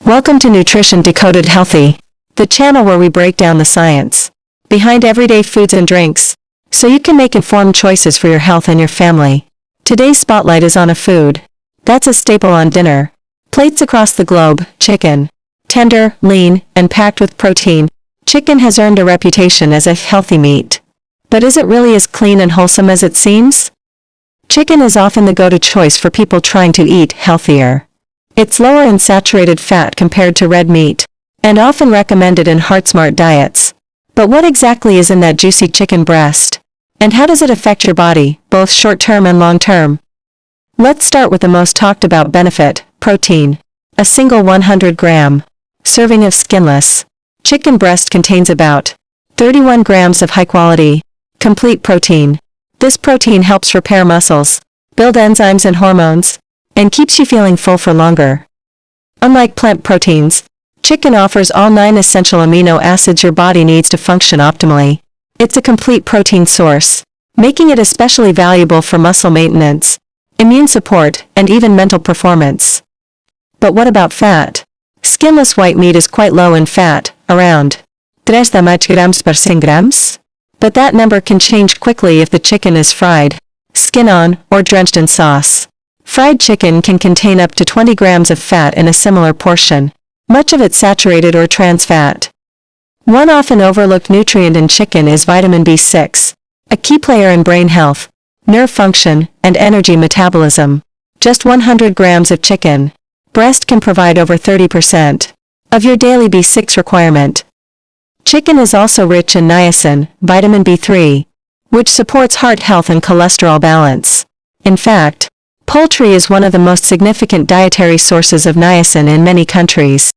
Welcome to Nutrition Decoded Healthy, the channel where we break down the science behind everyday foods and drinks, so you can make informed choices for your health and your family. Today's spotlight is on a food that's a staple on dinner plates across the globe: chicken. Tender, lean, and packed with protein, chicken has earned a reputation as a healthy meat. But is it really as clean and wholesome as it seems? Chicken is often the go-to choice for people trying to eat healthier. It's lower in saturated fat compared to red meat, and often recommended in heart-smart diets. But what exactly is in that juicy chicken breast? And how does it affect your body, both short-term and long-term? Let's start with the most talked about benefit: protein. A single 100-gram serving of skinless chicken breast contains about 31 grams of high-quality, complete protein. This protein helps repair muscles, build enzymes and hormones, and keeps you feeling full for longer. Unlike plant proteins, chicken offers all 9 essential amino acids your body needs to function optimally. It's a complete protein source, making it especially valuable for muscle maintenance, immune support, and even mental performance. But what about fat? Skinless white meat is quite low in fat, around 3 grams per 100 grams. But that number can change quickly if the chicken is fried, skin on, or drenched in sauce. Fried chicken can contain up to 20 grams of fat in a similar portion, much of it saturated or trans fat. One often overlooked nutrient in chicken is vitamin B6, a key player in brain health, nerve function, and energy metabolism. Just 100 grams of chicken breast can provide over 30% of your daily B6 requirement. Chicken is also rich in niacin, vitamin B3, which supports heart health and cholesterol balance. In fact, poultry is one of the most significant dietary sources of niacin in many countries.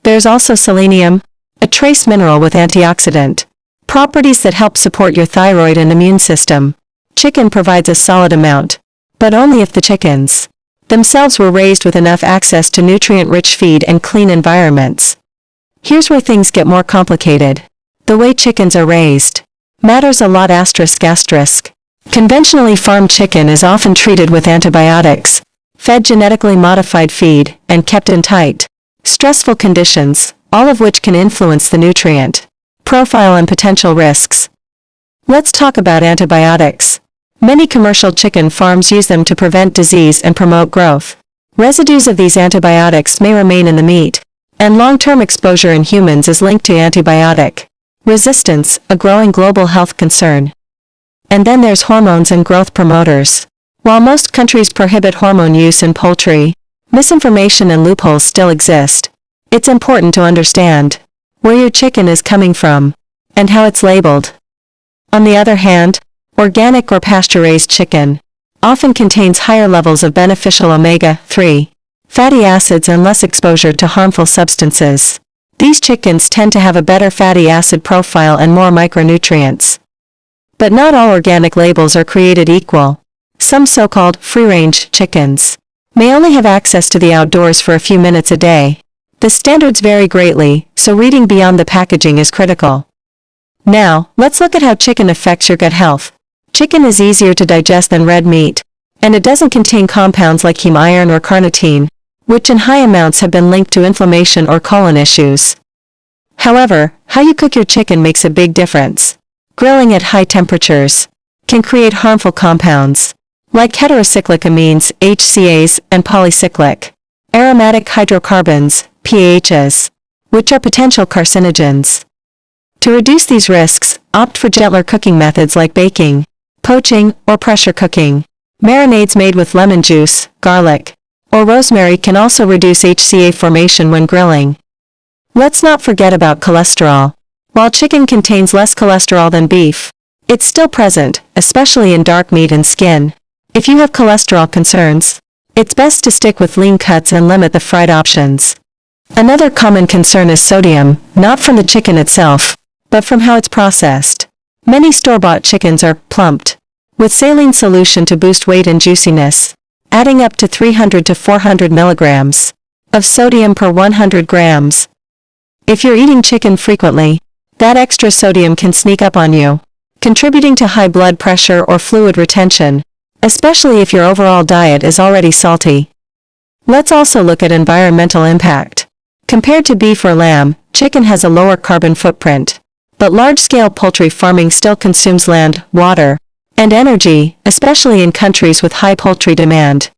There's also selenium, a trace mineral with antioxidant properties that help support your thyroid and immune system. Chicken provides a solid amount, but only if the chickens themselves were raised with enough access to nutrient-rich feed and clean environments. Here's where things get more complicated. The way chickens are raised matters a lot. ***. Conventionally farmed chicken is often treated with antibiotics, fed genetically modified feed, and kept in tight, stressful conditions, all of which can influence the nutrient profile and potential risks. Let's talk about antibiotics. Many commercial chicken farms use them to prevent disease and promote growth. Residues of these antibiotics may remain in the meat, and long-term exposure in humans is linked to antibiotic resistance, a growing global health concern. And then there's hormones and growth promoters. While most countries prohibit hormone use in poultry, misinformation and loopholes still exist. It's important to understand where your chicken is coming from and how it's labeled. On the other hand, organic or pasture-raised chicken often contains higher levels of beneficial omega-3 fatty acids and less exposure to harmful substances. These chickens tend to have a better fatty acid profile and more micronutrients. But not all organic labels are created equal. Some so-called free-range chickens may only have access to the outdoors for a few minutes a day. The standards vary greatly, so reading beyond the packaging is critical. Now, let's look at how chicken affects your gut health. Chicken is easier to digest than red meat, and it doesn't contain compounds like heme iron or carnitine, which in high amounts have been linked to inflammation or colon issues. However, how you cook your chicken makes a big difference. Grilling at high temperatures can create harmful compounds, like heterocyclic amines, HCAs, and polycyclic aromatic hydrocarbons, PAHs, which are potential carcinogens. To reduce these risks, opt for gentler cooking methods like baking, poaching, or pressure cooking. Marinades made with lemon juice, garlic, or rosemary can also reduce HCA formation when grilling. Let's not forget about cholesterol. While chicken contains less cholesterol than beef, it's still present, especially in dark meat and skin. If you have cholesterol concerns, it's best to stick with lean cuts and limit the fried options. Another common concern is sodium, not from the chicken itself, but from how it's processed. Many store-bought chickens are plumped with saline solution to boost weight and juiciness, adding up to 300 to 400 milligrams of sodium per 100 grams. If you're eating chicken frequently, that extra sodium can sneak up on you, contributing to high blood pressure or fluid retention, especially if your overall diet is already salty. Let's also look at environmental impact. Compared to beef or lamb, chicken has a lower carbon footprint. But large-scale poultry farming still consumes land, water, and energy, especially in countries with high poultry demand.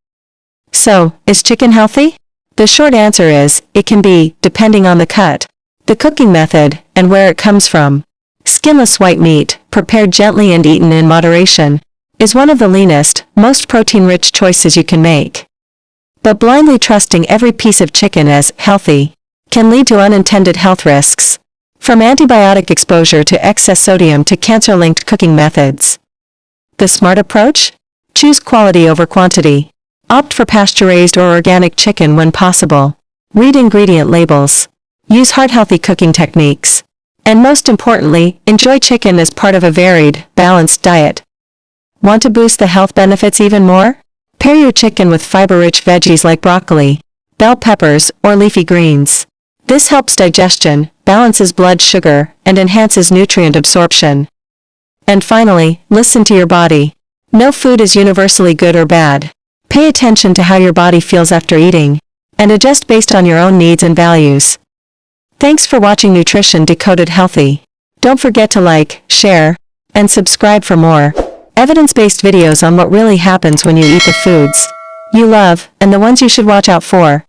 So, is chicken healthy? The short answer is, it can be, depending on the cut, the cooking method, and where it comes from. Skinless white meat, prepared gently and eaten in moderation, is one of the leanest, most protein-rich choices you can make. But blindly trusting every piece of chicken as healthy can lead to unintended health risks, from antibiotic exposure to excess sodium to cancer-linked cooking methods. The smart approach? Choose quality over quantity. Opt for pasture-raised or organic chicken when possible. Read ingredient labels. Use heart-healthy cooking techniques. And most importantly, enjoy chicken as part of a varied, balanced diet. Want to boost the health benefits even more? Pair your chicken with fiber-rich veggies like broccoli, bell peppers, or leafy greens. This helps digestion, balances blood sugar, and enhances nutrient absorption. And finally, listen to your body. No food is universally good or bad. Pay attention to how your body feels after eating, and adjust based on your own needs and values. Thanks for watching Nutrition Decoded Healthy. Don't forget to like, share, and subscribe for more evidence-based videos on what really happens when you eat the foods you love, and the ones you should watch out for.